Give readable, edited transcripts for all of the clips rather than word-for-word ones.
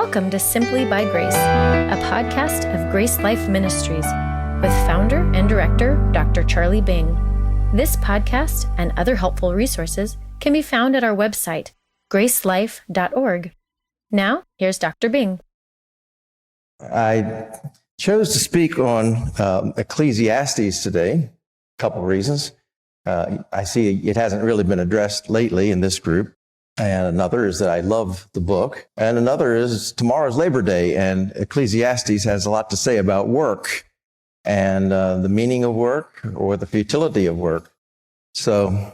Welcome to Simply by Grace, a podcast of Grace Life Ministries with founder and director Dr. Charlie Bing. This podcast and other helpful resources can be found at our website, gracelife.org. Now, here's Dr. Bing. I chose to speak on Ecclesiastes today, a couple of reasons. I see it hasn't really been addressed lately in this group. And another is that I love the book. And another is tomorrow's Labor Day, and Ecclesiastes has a lot to say about work and the meaning of work or the futility of work. So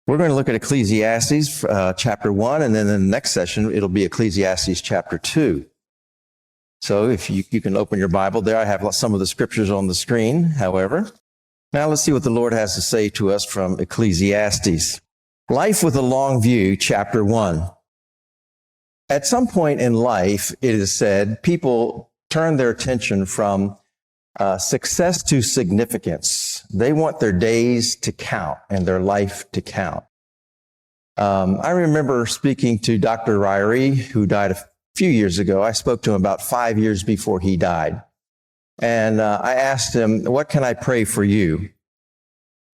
we're going to look at Ecclesiastes chapter 1, and then in the next session, it'll be Ecclesiastes chapter 2. So if you can open your Bible there, I have some of the scriptures on the screen, however. Now let's see what the Lord has to say to us from Ecclesiastes. Life with a Long View, chapter 1. At some point in life, it is said, people turn their attention from success to significance. They want their days to count and their life to count. I remember speaking to Dr. Ryrie, who died a few years ago. I spoke to him about 5 years before he died. And I asked him, what can I pray for you?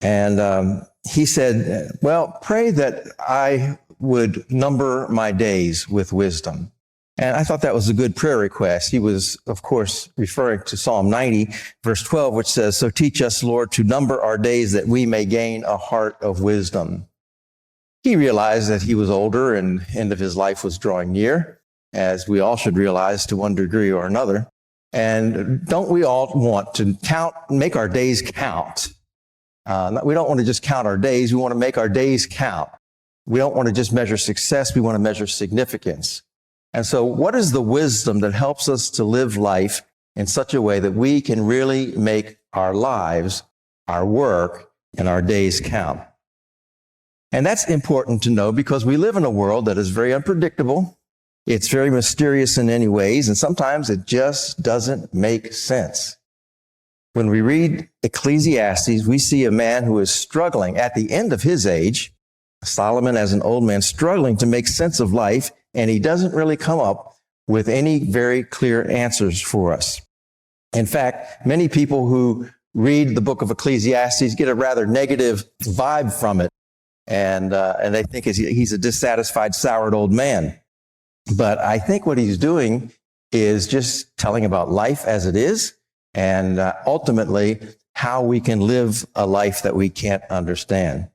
And he said, well, pray that I would number my days with wisdom. And I thought that was a good prayer request. He was, of course, referring to Psalm 90, verse 12, which says, so teach us, Lord, to number our days that we may gain a heart of wisdom. He realized that he was older and the end of his life was drawing near, as we all should realize to one degree or another. And don't we all want to make our days count? We don't want to just count our days. We want to make our days count. We don't want to just measure success. We want to measure significance. And so what is the wisdom that helps us to live life in such a way that we can really make our lives, our work, and our days count? And that's important to know because we live in a world that is very unpredictable. It's very mysterious in many ways, and sometimes it just doesn't make sense. When we read Ecclesiastes, we see a man who is struggling at the end of his age, Solomon as an old man, struggling to make sense of life, and he doesn't really come up with any very clear answers for us. In fact, many people who read the book of Ecclesiastes get a rather negative vibe from it, and they think he's a dissatisfied, soured old man. But I think what he's doing is just telling about life as it is, and ultimately how we can live a life that we can't understand.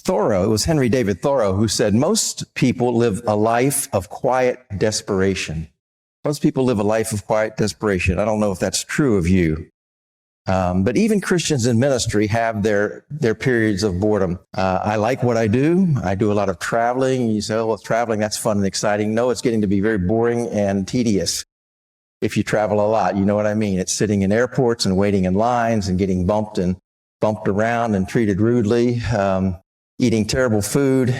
It was Henry David Thoreau who said, most people live a life of quiet desperation. Most people live a life of quiet desperation. I don't know if that's true of you. But even Christians in ministry have their periods of boredom. I like what I do. I do a lot of traveling. You say, oh, well, traveling, that's fun and exciting. No, it's getting to be very boring and tedious. If you travel a lot, you know what I mean. It's sitting in airports and waiting in lines and getting bumped around and treated rudely, eating terrible food.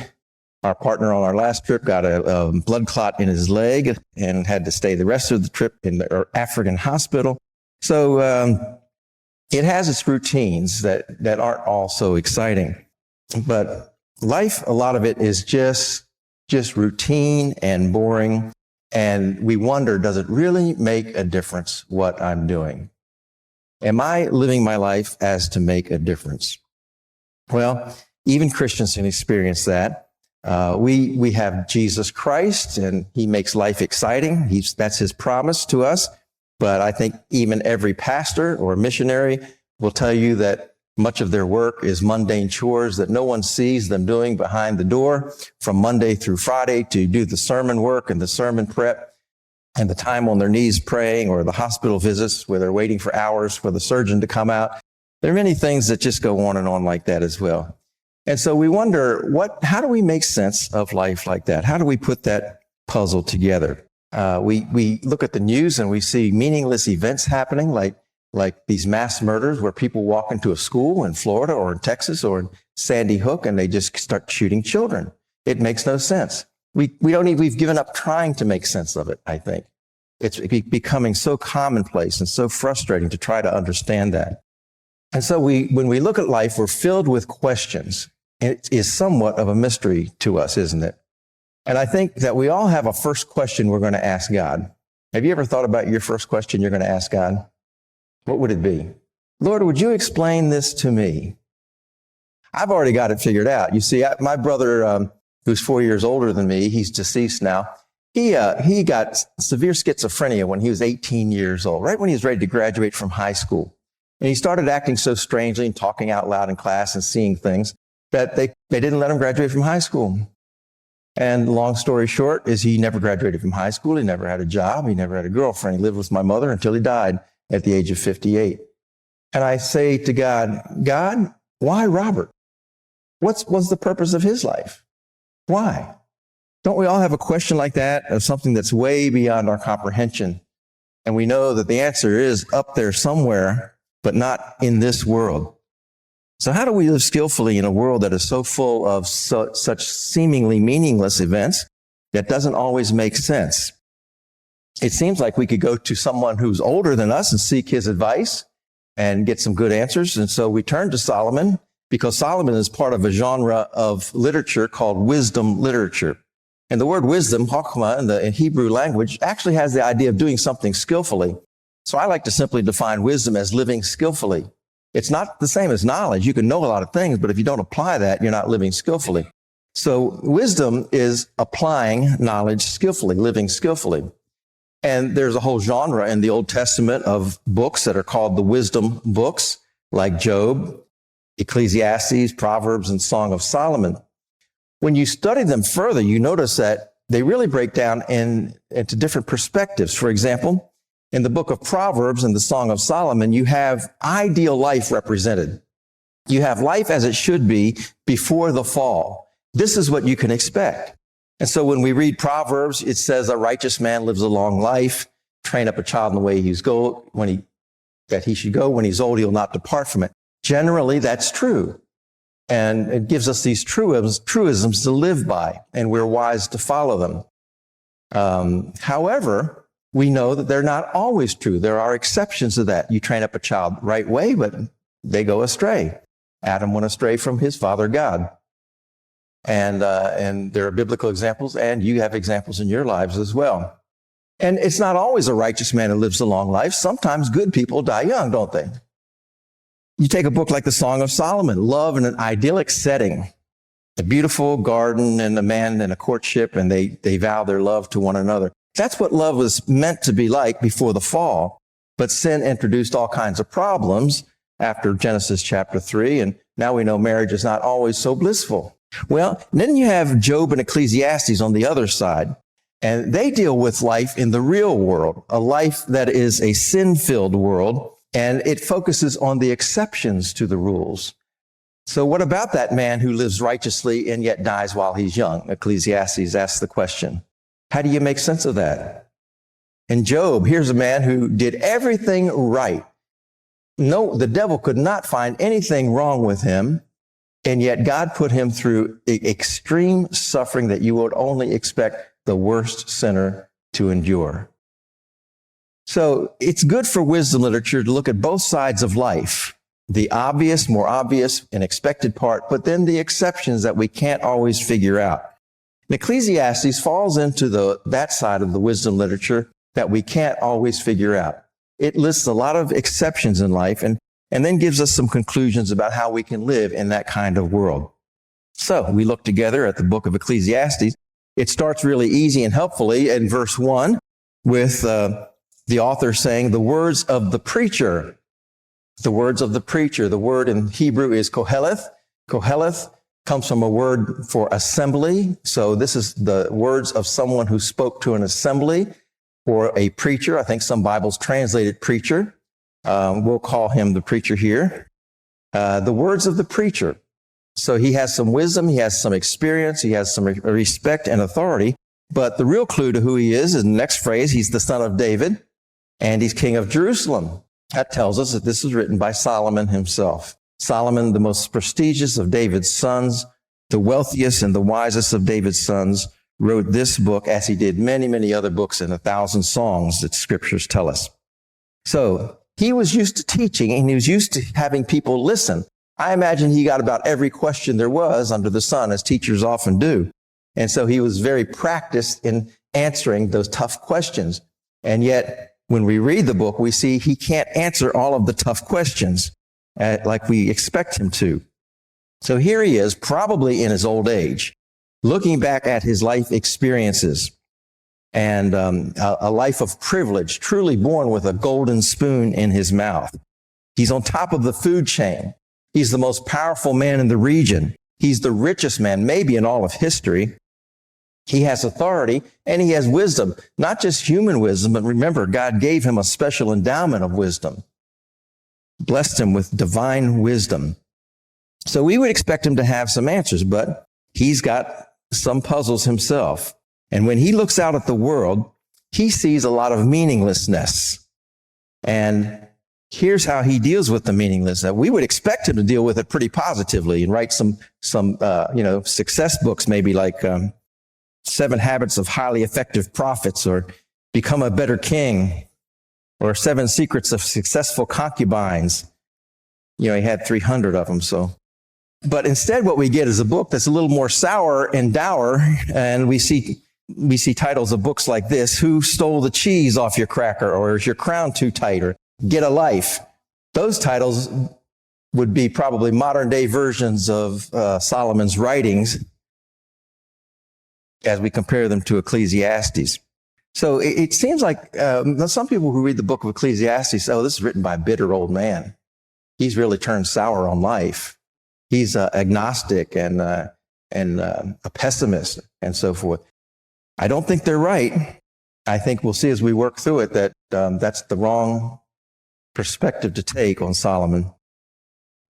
Our partner on our last trip got a blood clot in his leg and had to stay the rest of the trip in the African hospital. So it has its routines that aren't all so exciting. But life, a lot of it is just routine and boring. And we wonder, does it really make a difference what I'm doing? Am I living my life as to make a difference? Well, even Christians can experience that. We have Jesus Christ, and he makes life exciting. That's his promise to us. But I think even every pastor or missionary will tell you that much of their work is mundane chores that no one sees them doing behind the door from Monday through Friday to do the sermon work and the sermon prep and the time on their knees praying or the hospital visits where they're waiting for hours for the surgeon to come out. There are many things that just go on and on like that as well. And so we wonder, how do we make sense of life like that? How do we put that puzzle together? We look at the news and we see meaningless events happening like these mass murders where people walk into a school in Florida or in Texas or in Sandy Hook and they just start shooting children. It makes no sense. We've given up trying to make sense of it, I think. It's becoming so commonplace and so frustrating to try to understand that. And so when we look at life, we're filled with questions. It is somewhat of a mystery to us, isn't it? And I think that we all have a first question we're going to ask God. Have you ever thought about your first question you're going to ask God? What would it be? Lord, would you explain this to me? I've already got it figured out. You see, my brother, who's 4 years older than me, he's deceased now. He got severe schizophrenia when he was 18 years old, right when he was ready to graduate from high school. And he started acting so strangely and talking out loud in class and seeing things that they didn't let him graduate from high school. And long story short is he never graduated from high school. He never had a job. He never had a girlfriend. He lived with my mother until he died at the age of 58. And I say to God, God, why Robert? What's the purpose of his life? Why? Don't we all have a question like that of something that's way beyond our comprehension? And we know that the answer is up there somewhere, but not in this world. So how do we live skillfully in a world that is so full of such seemingly meaningless events that doesn't always make sense? It seems like we could go to someone who's older than us and seek his advice and get some good answers. And so we turn to Solomon, because Solomon is part of a genre of literature called wisdom literature. And the word wisdom, chokhmah, in the Hebrew language, actually has the idea of doing something skillfully. So I like to simply define wisdom as living skillfully. It's not the same as knowledge. You can know a lot of things, but if you don't apply that, you're not living skillfully. So wisdom is applying knowledge skillfully, living skillfully. And there's a whole genre in the Old Testament of books that are called the wisdom books, like Job, Ecclesiastes, Proverbs, and Song of Solomon. When you study them further, you notice that they really break down into different perspectives. For example, in the book of Proverbs and the Song of Solomon, you have ideal life represented. You have life as it should be before the fall. This is what you can expect. And so when we read Proverbs, it says a righteous man lives a long life, train up a child in the way that he should go. When he's old, he'll not depart from it. Generally, that's true. And it gives us these truisms to live by, and we're wise to follow them. However, we know that they're not always true. There are exceptions to that. You train up a child the right way, but they go astray. Adam went astray from his father God. And there are biblical examples, and you have examples in your lives as well. And it's not always a righteous man who lives a long life. Sometimes good people die young, don't they? You take a book like the Song of Solomon, love in an idyllic setting, a beautiful garden and a man in a courtship, and they vow their love to one another. That's what love was meant to be like before the fall. But sin introduced all kinds of problems after Genesis chapter 3, and now we know marriage is not always so blissful. Well, then you have Job and Ecclesiastes on the other side, and they deal with life in the real world, a life that is a sin-filled world, and it focuses on the exceptions to the rules. So what about that man who lives righteously and yet dies while he's young? Ecclesiastes asks the question. How do you make sense of that? In Job, here's a man who did everything right. No, the devil could not find anything wrong with him, and yet God put him through extreme suffering that you would only expect the worst sinner to endure. So it's good for wisdom literature to look at both sides of life, the obvious, more obvious and expected part, but then the exceptions that we can't always figure out. And Ecclesiastes falls into that side of the wisdom literature that we can't always figure out. It lists a lot of exceptions in life and then gives us some conclusions about how we can live in that kind of world. So we look together at the book of Ecclesiastes. It starts really easy and helpfully in verse 1 with the author saying, the words of the preacher. The words of the preacher. The word in Hebrew is koheleth. Koheleth comes from a word for assembly. So this is the words of someone who spoke to an assembly, or a preacher. I think some Bibles translate it preacher. We'll call him the preacher here. The words of the preacher. So he has some wisdom, he has some experience, he has some respect and authority. But the real clue to who he is the next phrase. He's the son of David, and he's king of Jerusalem. That tells us that this was written by Solomon himself. Solomon, the most prestigious of David's sons, the wealthiest and the wisest of David's sons, wrote this book as he did many, many other books and 1,000 songs that scriptures tell us. So he was used to teaching, and he was used to having people listen. I imagine he got about every question there was under the sun, as teachers often do. And so he was very practiced in answering those tough questions. And yet, when we read the book, we see he can't answer all of the tough questions like we expect him to. So here he is, probably in his old age, looking back at his life experiences and a life of privilege, truly born with a golden spoon in his mouth. He's on top of the food chain. He's the most powerful man in the region. He's the richest man, maybe in all of history. He has authority and he has wisdom, not just human wisdom, but remember, God gave him a special endowment of wisdom, blessed him with divine wisdom. So we would expect him to have some answers, but he's got some puzzles himself. And when he looks out at the world, he sees a lot of meaninglessness. And here's how he deals with the meaninglessness. We would expect him to deal with it pretty positively and write some success books, maybe like 7 Habits of Highly Effective Prophets, or Become a Better King, or 7 Secrets of Successful Concubines. He had 300 of them, so. But instead what we get is a book that's a little more sour and dour, and we see titles of books like this: Who Stole the Cheese Off Your Cracker? Or Is Your Crown Too Tight? Or Get a Life. Those titles would be probably modern day versions of Solomon's writings as we compare them to Ecclesiastes. So it seems like some people who read the book of Ecclesiastes say, oh, this is written by a bitter old man. He's really turned sour on life. He's agnostic and a pessimist and so forth. I don't think they're right. I think we'll see as we work through it that that's the wrong perspective to take on Solomon.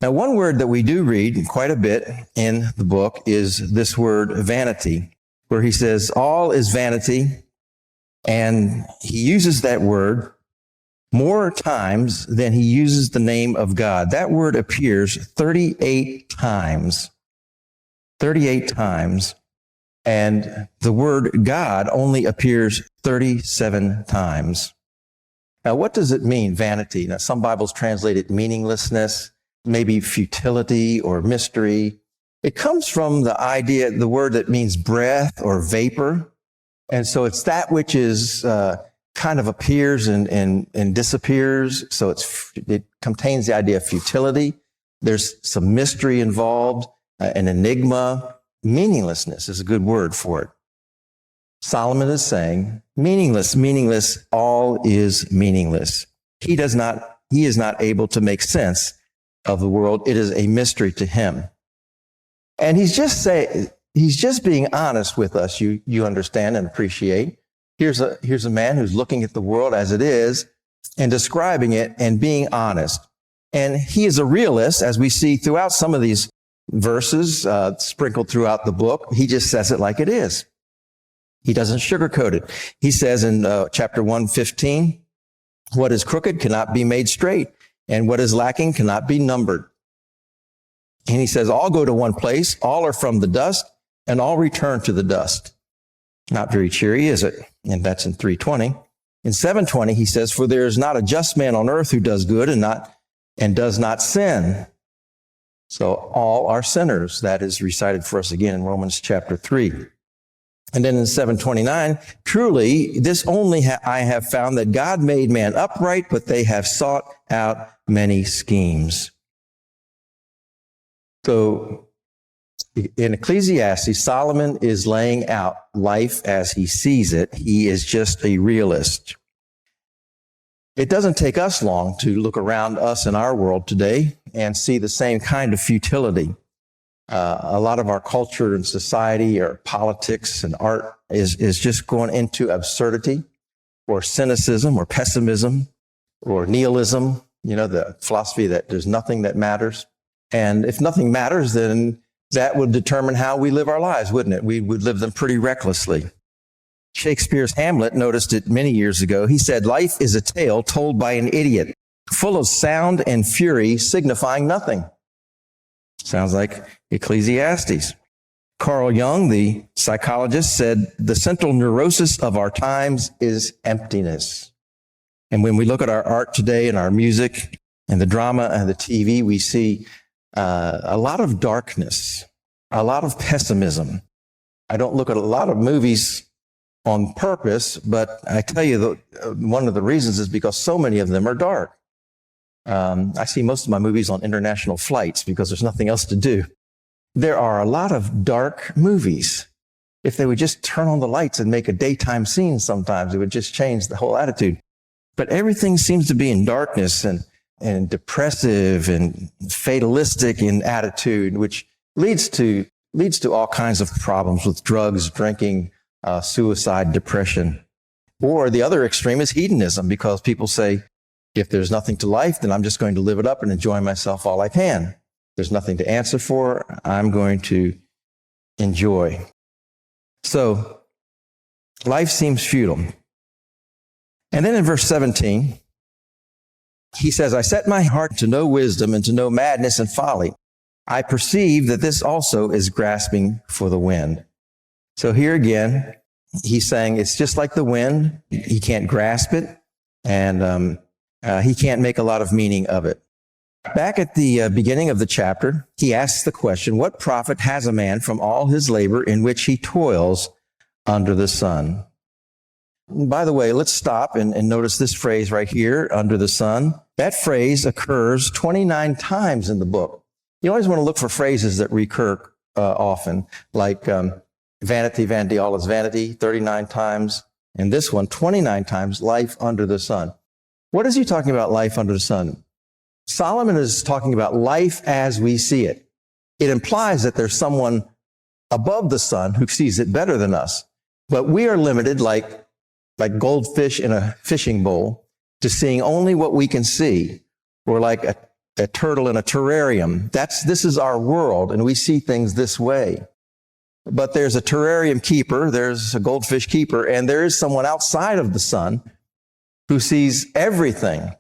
Now, one word that we do read quite a bit in the book is this word vanity, where he says, all is vanity. And he uses that word more times than he uses the name of God. That word appears 38 times. 38 times. And the word God only appears 37 times. Now, what does it mean, vanity? Now, some Bibles translate it meaninglessness, maybe futility or mystery. It comes from the word that means breath or vapor. And so it's that which is kind of appears and disappears. So it contains the idea of futility. There's some mystery involved, an enigma. Meaninglessness is a good word for it. Solomon is saying, meaningless, all is meaningless. He is not able to make sense of the world. It is a mystery to him. And he's just being honest with us, you understand and appreciate. Here's a man who's looking at the world as it is and describing it and being honest. And he is a realist, as we see throughout some of these verses sprinkled throughout the book. He just says it like it is. He doesn't sugarcoat it. He says in chapter 1:15, what is crooked cannot be made straight, and what is lacking cannot be numbered. And he says, all go to one place, all are from the dust, and all return to the dust. Not very cheery, is it? And that's in 3:20. In 7:20, he says, for there is not a just man on earth who does good and does not sin. So all are sinners. That is recited for us again in Romans chapter 3. And then in 7:29, truly, this only I have found, that God made man upright, but they have sought out many schemes. So in Ecclesiastes, Solomon is laying out life as he sees it. He is just a realist. It doesn't take us long to look around us in our world today and see the same kind of futility. A lot of our culture and society or politics and art is just going into absurdity or cynicism or pessimism or nihilism, the philosophy that there's nothing that matters. And if nothing matters, then that would determine how we live our lives, wouldn't it? We would live them pretty recklessly. Shakespeare's Hamlet noticed it many years ago. He said, life is a tale told by an idiot, full of sound and fury, signifying nothing. Sounds like Ecclesiastes. Carl Jung, the psychologist, said, the central neurosis of our times is emptiness. And when we look at our art today and our music and the drama and the TV, we see a lot of darkness, a lot of pessimism. I don't look at a lot of movies on purpose, but I tell you, one of the reasons is because so many of them are dark. I see most of my movies on international flights because there's nothing else to do. There are a lot of dark movies. If they would just turn on the lights and make a daytime scene sometimes, it would just change the whole attitude. But everything seems to be in darkness and depressive and fatalistic in attitude, which leads to all kinds of problems with drugs, drinking, suicide, depression. Or the other extreme is hedonism, because people say, if there's nothing to life, then I'm just going to live it up and enjoy myself all I can. There's nothing to answer for. I'm going to enjoy. So life seems futile. And then in verse 17, he says, I set my heart to know wisdom and to know madness and folly. I perceive that this also is grasping for the wind. So here again, he's saying it's just like the wind. He can't grasp it, and he can't make a lot of meaning of it. Back at the beginning of the chapter, he asks the question, what profit has a man from all his labor in which he toils under the sun? By the way, let's stop and notice this phrase right here, under the sun. That phrase occurs 29 times in the book. You always want to look for phrases that recur often, like vanity, vanity, all is vanity, 39 times. And this one, 29 times, life under the sun. What is he talking about, life under the sun? Solomon is talking about life as we see it. It implies that there's someone above the sun who sees it better than us. But we are limited, like goldfish in a fishing bowl, to seeing only what we can see. Or like a turtle in a terrarium. This is our world, and we see things this way. But there's a terrarium keeper, there's a goldfish keeper, and there is someone outside of the sun who sees everything.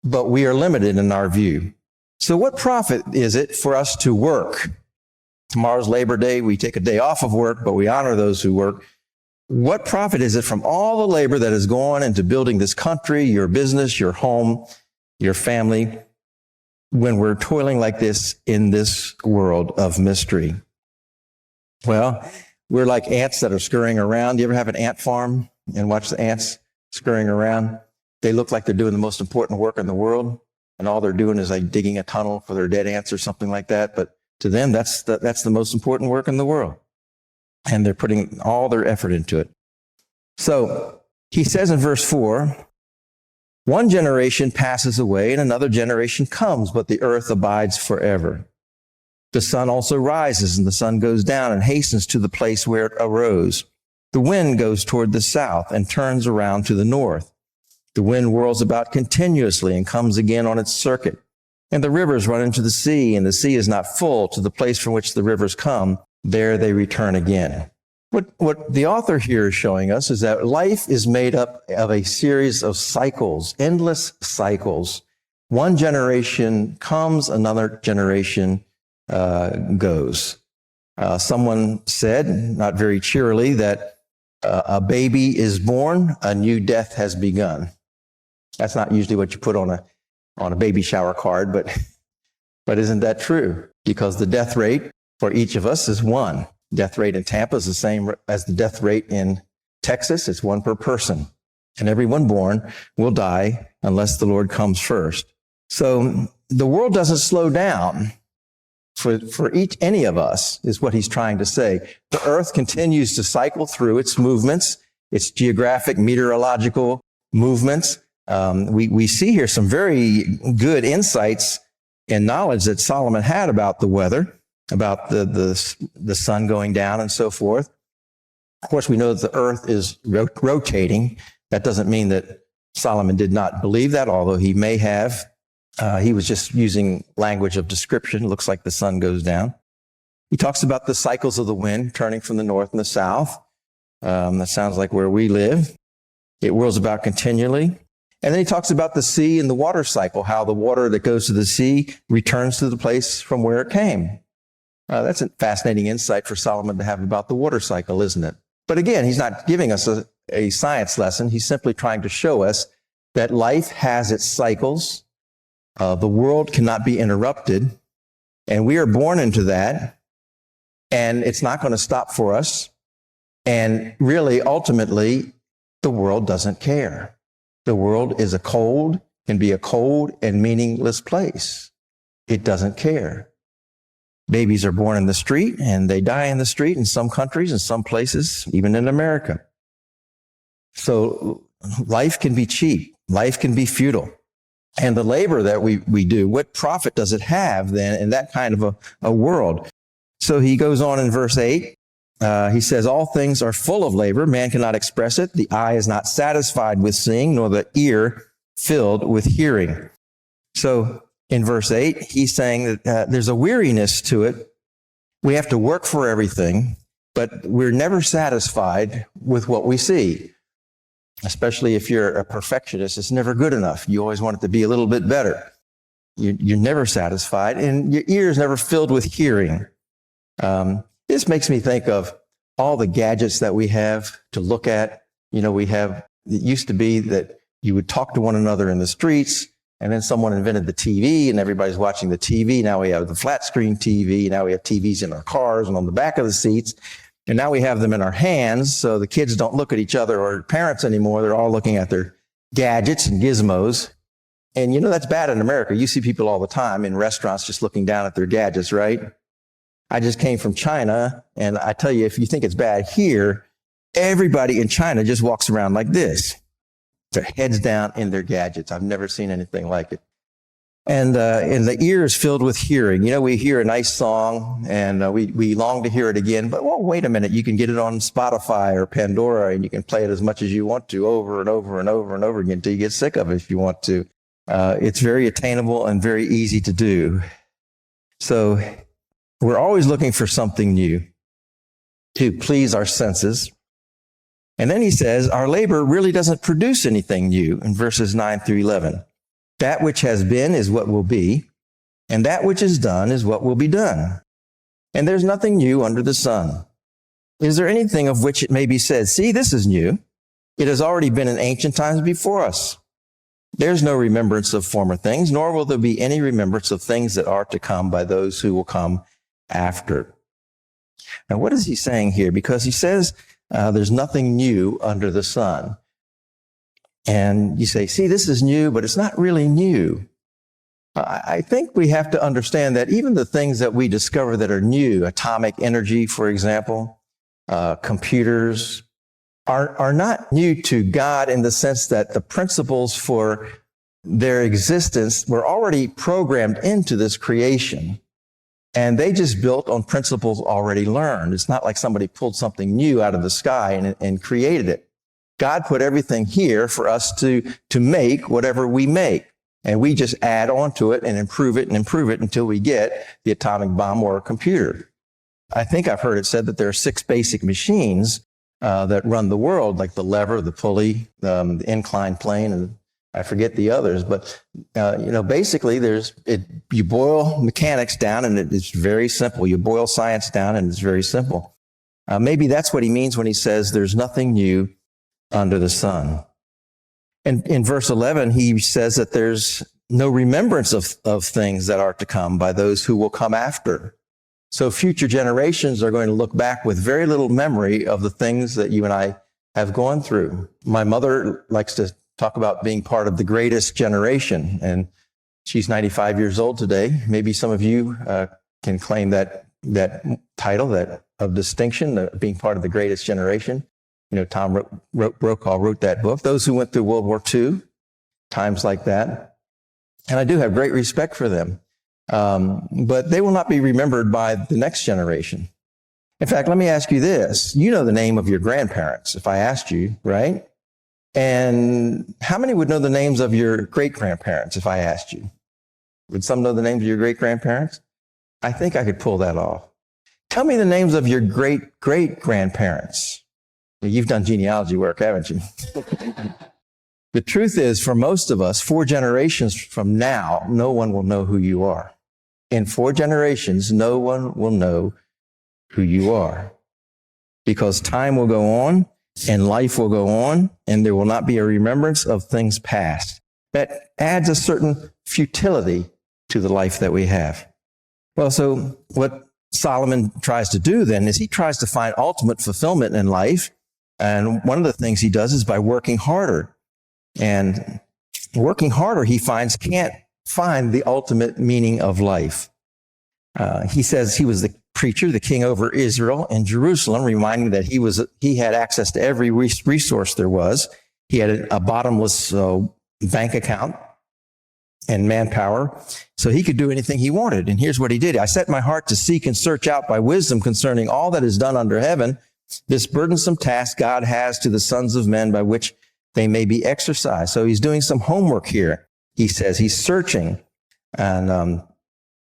But we are limited in our view. So what profit is it for us to work? Tomorrow's Labor Day. We take a day off of work, but we honor those who work. What profit is it from all the labor that has gone into building this country, your business, your home, your family, when we're toiling like this in this world of mystery? Well, we're like ants that are scurrying around. You ever have an ant farm and watch the ants scurrying around? They look like they're doing the most important work in the world, and all they're doing is like digging a tunnel for their dead ants or something like that. But to them, that's the most important work in the world. And they're putting all their effort into it. So he says in verse 4, one generation passes away and another generation comes, but the earth abides forever. The sun also rises and the sun goes down and hastens to the place where it arose. The wind goes toward the south and turns around to the north. The wind whirls about continuously and comes again on its circuit. And the rivers run into the sea, and the sea is not full to the place from which the rivers come. There they return again. What the author here is showing us is that life is made up of a series of cycles, endless cycles. One generation comes, another generation goes. Someone said, not very cheerily, that a baby is born, a new death has begun. That's not usually what you put on a baby shower card, but isn't that true? Because the death rate for each of us is one. Death rate in Tampa is the same as the death rate in Texas. It's one per person. And everyone born will die unless the Lord comes first. So the world doesn't slow down for any of us, is what he's trying to say. The earth continues to cycle through its movements, its geographic, meteorological movements. We see here some very good insights and knowledge that Solomon had about the weather, about the sun going down and so forth. Of course, we know that the earth is rotating. That doesn't mean that Solomon did not believe that, although he may have. He was just using language of description. It looks like the sun goes down. He talks about the cycles of the wind turning from the north and the south. That sounds like where we live. It whirls about continually. And then he talks about the sea and the water cycle, how the water that goes to the sea returns to the place from where it came. That's a fascinating insight for Solomon to have about the water cycle, isn't it? But again, he's not giving us a science lesson. He's simply trying to show us that life has its cycles. The world cannot be interrupted, and we are born into that, and it's not going to stop for us. And really, ultimately, the world doesn't care. The world can be a cold and meaningless place. It doesn't care. Babies are born in the street and they die in the street in some countries, in some places, even in America. So life can be cheap. Life can be futile. And the labor that we do, what profit does it have then in that kind of a world? So he goes on in verse 8. He says, all things are full of labor. Man cannot express it. The eye is not satisfied with seeing, nor the ear filled with hearing. So in verse 8, he's saying that there's a weariness to it. We have to work for everything, but we're never satisfied with what we see. Especially if you're a perfectionist, it's never good enough. You always want it to be a little bit better. You're never satisfied, and your ear is never filled with hearing. This makes me think of all the gadgets that we have to look at. It used to be that you would talk to one another in the streets, and then someone invented the TV, and everybody's watching the TV. Now we have the flat screen TV. Now we have TVs in our cars and on the back of the seats. And now we have them in our hands, so the kids don't look at each other or parents anymore. They're all looking at their gadgets and gizmos. And that's bad in America. You see people all the time in restaurants just looking down at their gadgets, right? I just came from China, and I tell you, if you think it's bad here, everybody in China just walks around like this. Their heads down in their gadgets. I've never seen anything like it. And the ear is filled with hearing. We hear a nice song and we long to hear it again. But, wait a minute. You can get it on Spotify or Pandora and you can play it as much as you want to over and over and over and over again until you get sick of it if you want to. It's very attainable and very easy to do. So we're always looking for something new to please our senses. And then he says, our labor really doesn't produce anything new in verses 9 through 11. That which has been is what will be, and that which is done is what will be done. And there's nothing new under the sun. Is there anything of which it may be said, see, this is new? It has already been in ancient times before us. There's no remembrance of former things, nor will there be any remembrance of things that are to come by those who will come after. Now, what is he saying here? Because he says there's nothing new under the sun. And you say, see, this is new, but it's not really new. I think we have to understand that even the things that we discover that are new, atomic energy, for example, computers, are not new to God in the sense that the principles for their existence were already programmed into this creation. And they just built on principles already learned. It's not like somebody pulled something new out of the sky and created it. God put everything here for us to make whatever we make. And we just add on to it and improve it until we get the atomic bomb or a computer. I think I've heard it said that there are 6 basic machines that run the world, like the lever, the pulley, the inclined plane, and I forget the others. But, basically you boil mechanics down and it's very simple. You boil science down and it's very simple. Maybe that's what he means when he says there's nothing new under the sun. And in verse 11, he says that there's no remembrance of things that are to come by those who will come after. So future generations are going to look back with very little memory of the things that you and I have gone through. My mother likes to talk about being part of the greatest generation, and she's 95 years old today. Maybe some of you can claim that title, that of distinction, being part of the greatest generation. Tom Brokaw wrote that book. Those who went through World War II, times like that. And I do have great respect for them. But they will not be remembered by the next generation. In fact, let me ask you this. You know the name of your grandparents, if I asked you, right? And how many would know the names of your great-grandparents if I asked you? Would some know the names of your great-grandparents? I think I could pull that off. Tell me the names of your great-great-grandparents. You've done genealogy work, haven't you? The truth is, for most of us, 4 generations from now, no one will know who you are. In 4 generations, no one will know who you are. Because time will go on, and life will go on, and there will not be a remembrance of things past. That adds a certain futility to the life that we have. Well, so what Solomon tries to do then is he tries to find ultimate fulfillment in life. And one of the things he does is by working harder. And working harder, he finds, can't find the ultimate meaning of life. He says he was the preacher, the king over Israel and Jerusalem, reminding that he had access to every resource there was. He had a bottomless bank account and manpower, so he could do anything he wanted. And here's what he did. I set my heart to seek and search out by wisdom concerning all that is done under heaven, this burdensome task God has to the sons of men by which they may be exercised. So he's doing some homework here. He says he's searching. And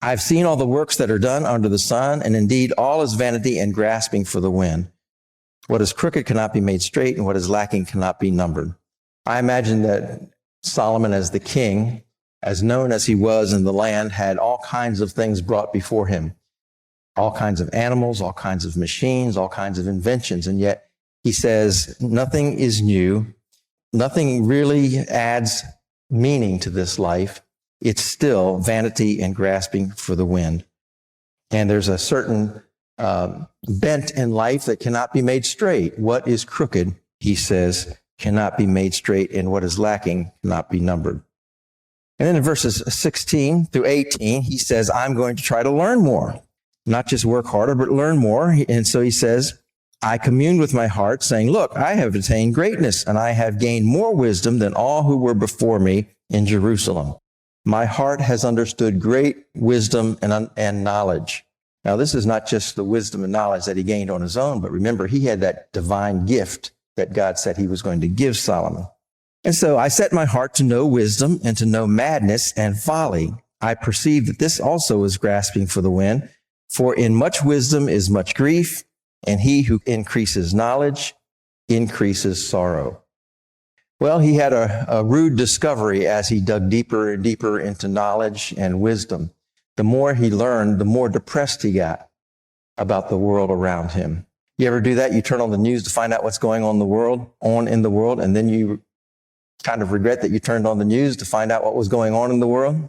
I've seen all the works that are done under the sun, and indeed all is vanity and grasping for the wind. What is crooked cannot be made straight, and what is lacking cannot be numbered. I imagine that Solomon, as the king, as known as he was in the land, had all kinds of things brought before him. All kinds of animals, all kinds of machines, all kinds of inventions. And yet he says nothing is new. Nothing really adds meaning to this life. It's still vanity and grasping for the wind. And there's a certain bent in life that cannot be made straight. What is crooked, he says, cannot be made straight, and what is lacking cannot be numbered. And then in verses 16 through 18, he says, I'm going to try to learn more. Not just work harder, but learn more. And so he says, I communed with my heart, saying, look, I have attained greatness, and I have gained more wisdom than all who were before me in Jerusalem. My heart has understood great wisdom and knowledge. Now, this is not just the wisdom and knowledge that he gained on his own, but remember, he had that divine gift that God said he was going to give Solomon. And so I set my heart to know wisdom and to know madness and folly. I perceive that this also is grasping for the wind. For in much wisdom is much grief, and he who increases knowledge increases sorrow. Well, he had a rude discovery as he dug deeper and deeper into knowledge and wisdom. The more he learned, the more depressed he got about the world around him. You ever do that? You turn on the news to find out what's going on in the world, and then you kind of regret that you turned on the news to find out what was going on in the world.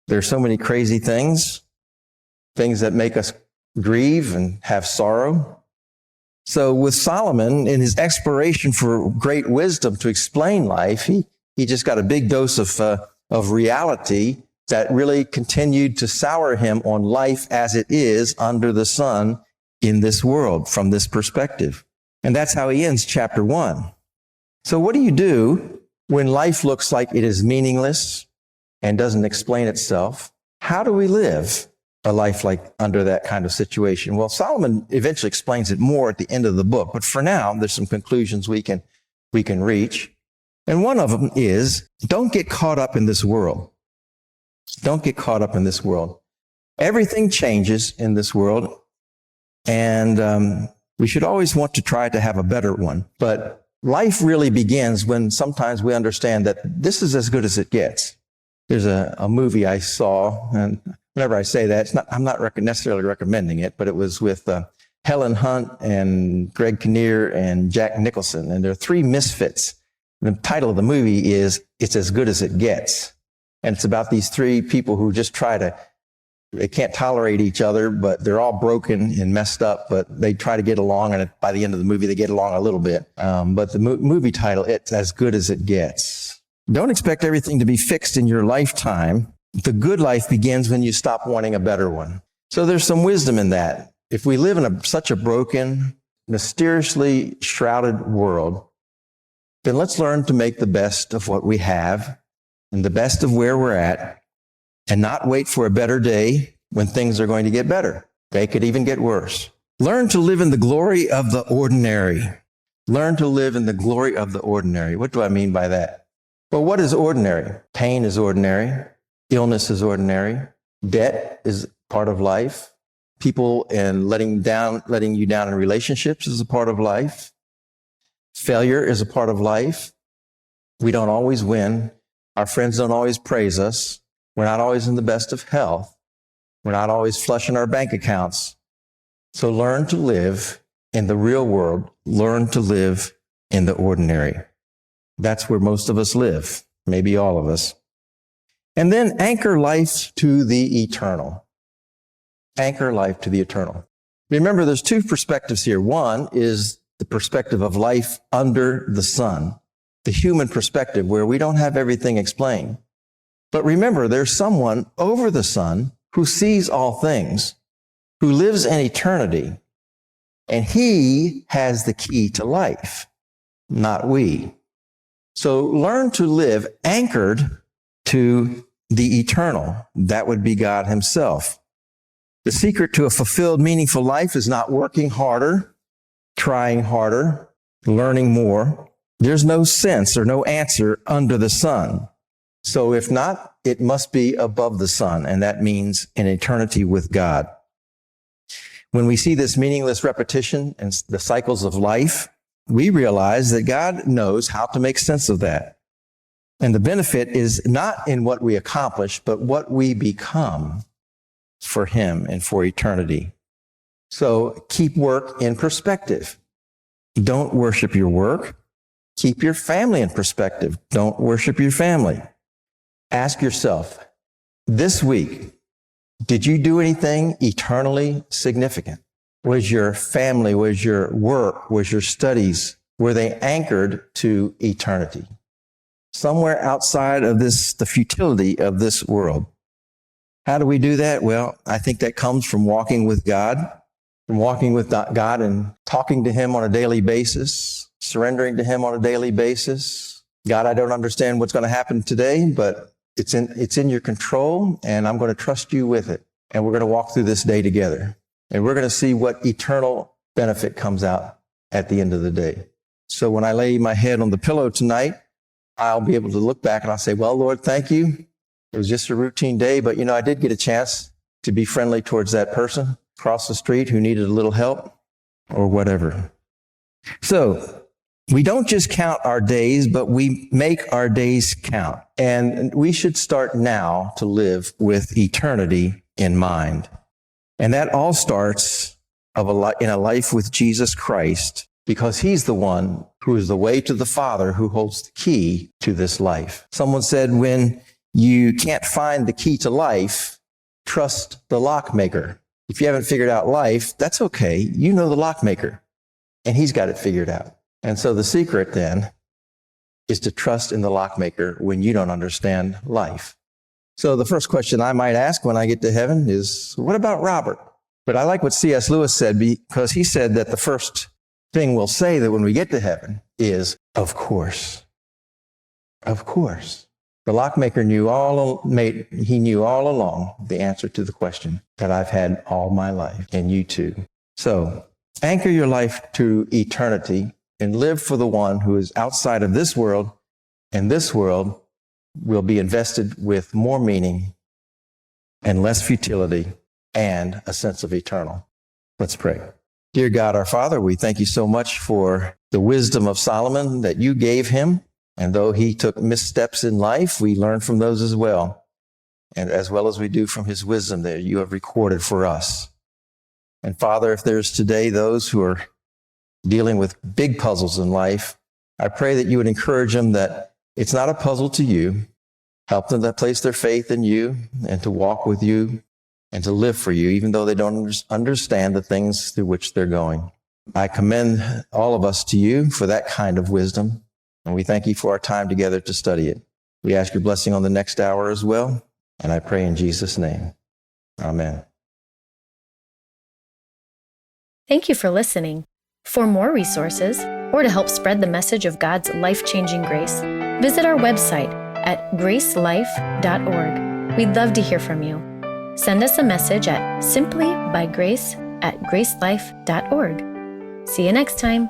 There's so many crazy things that make us grieve and have sorrow. So with Solomon, in his exploration for great wisdom to explain life, he just got a big dose of reality that really continued to sour him on life as it is under the sun in this world from this perspective. And that's how he ends chapter 1. So what do you do when life looks like it is meaningless and doesn't explain itself? How do we live a life like under that kind of situation? Well, Solomon eventually explains it more at the end of the book, but for now, there's some conclusions we can reach. And one of them is, don't get caught up in this world. Don't get caught up in this world. Everything changes in this world, and we should always want to try to have a better one. But life really begins when sometimes we understand that this is as good as it gets. There's a movie I saw, and whenever I say that, I'm not necessarily recommending it, but it was with Helen Hunt and Greg Kinnear and Jack Nicholson, and there are three misfits. The title of the movie is It's As Good As It Gets. And it's about these three people who just they can't tolerate each other, but they're all broken and messed up, but they try to get along, and by the end of the movie, they get along a little bit. But the movie title, It's As Good As It Gets. Don't expect everything to be fixed in your lifetime. The good life begins when you stop wanting a better one. So there's some wisdom in that. If we live in such a broken, mysteriously shrouded world, then let's learn to make the best of what we have and the best of where we're at, and not wait for a better day when things are going to get better. They could even get worse. Learn to live in the glory of the ordinary. Learn to live in the glory of the ordinary. What do I mean by that? Well, what is ordinary? Pain is ordinary. Illness is ordinary. Debt is part of life. People and letting you down in relationships is a part of life. Failure is a part of life. We don't always win. Our friends don't always praise us. We're not always in the best of health. We're not always flushing our bank accounts. So learn to live in the real world. Learn to live in the ordinary. That's where most of us live, maybe all of us. And then anchor life to the eternal. Anchor life to the eternal. Remember, there's two perspectives here. One is the perspective of life under the sun, the human perspective where we don't have everything explained. But remember, there's someone over the sun who sees all things, who lives in eternity, and he has the key to life, not we. So learn to live anchored to the eternal. That would be God himself. The secret to a fulfilled, meaningful life is not working harder, trying harder, learning more. There's no sense or no answer under the sun. So if not, it must be above the sun, and that means in eternity with God. When we see this meaningless repetition and the cycles of life, we realize that God knows how to make sense of that. And the benefit is not in what we accomplish, but what we become for him and for eternity. So keep work in perspective. Don't worship your work. Keep your family in perspective. Don't worship your family. Ask yourself, this week, did you do anything eternally significant? Was your family, was your work, was your studies, were they anchored to eternity? Somewhere outside of this, the futility of this world. How do we do that? Well, I think that comes from walking with God, and talking to him on a daily basis, surrendering to him on a daily basis. God, I don't understand what's going to happen today, but it's in your control, and I'm going to trust you with it. And we're going to walk through this day together. And we're going to see what eternal benefit comes out at the end of the day. So when I lay my head on the pillow tonight, I'll be able to look back and I'll say, well, Lord, thank you. It was just a routine day, but I did get a chance to be friendly towards that person across the street who needed a little help or whatever. So we don't just count our days, but we make our days count. And we should start now to live with eternity in mind. And that all starts in a life with Jesus Christ, because he's the one who is the way to the Father, who holds the key to this life. Someone said, when you can't find the key to life, trust the lockmaker. If you haven't figured out life, that's okay. You know the lockmaker, and he's got it figured out. And so the secret then is to trust in the lockmaker when you don't understand life. So the first question I might ask when I get to heaven is, what about Robert? But I like what C.S. Lewis said, because he said that the first thing we'll say that when we get to heaven is, of course. Of course. The lockmaker knew all along the answer to the question that I've had all my life, and you too. So anchor your life to eternity and live for the one who is outside of this world, and this world will be invested with more meaning and less futility and a sense of eternal. Let's pray. Dear God, our Father, we thank you so much for the wisdom of Solomon that you gave him. And though he took missteps in life, we learn from those as well. And as well as we do from his wisdom that you have recorded for us. And Father, if there's today those who are dealing with big puzzles in life, I pray that you would encourage them that it's not a puzzle to you. Help them to place their faith in you and to walk with you and to live for you, even though they don't understand the things through which they're going. I commend all of us to you for that kind of wisdom. And we thank you for our time together to study it. We ask your blessing on the next hour as well. And I pray in Jesus' name. Amen. Thank you for listening. For more resources, or to help spread the message of God's life-changing grace, visit our website at gracelife.org. We'd love to hear from you. Send us a message at simplybygrace@gracelife.org. See you next time.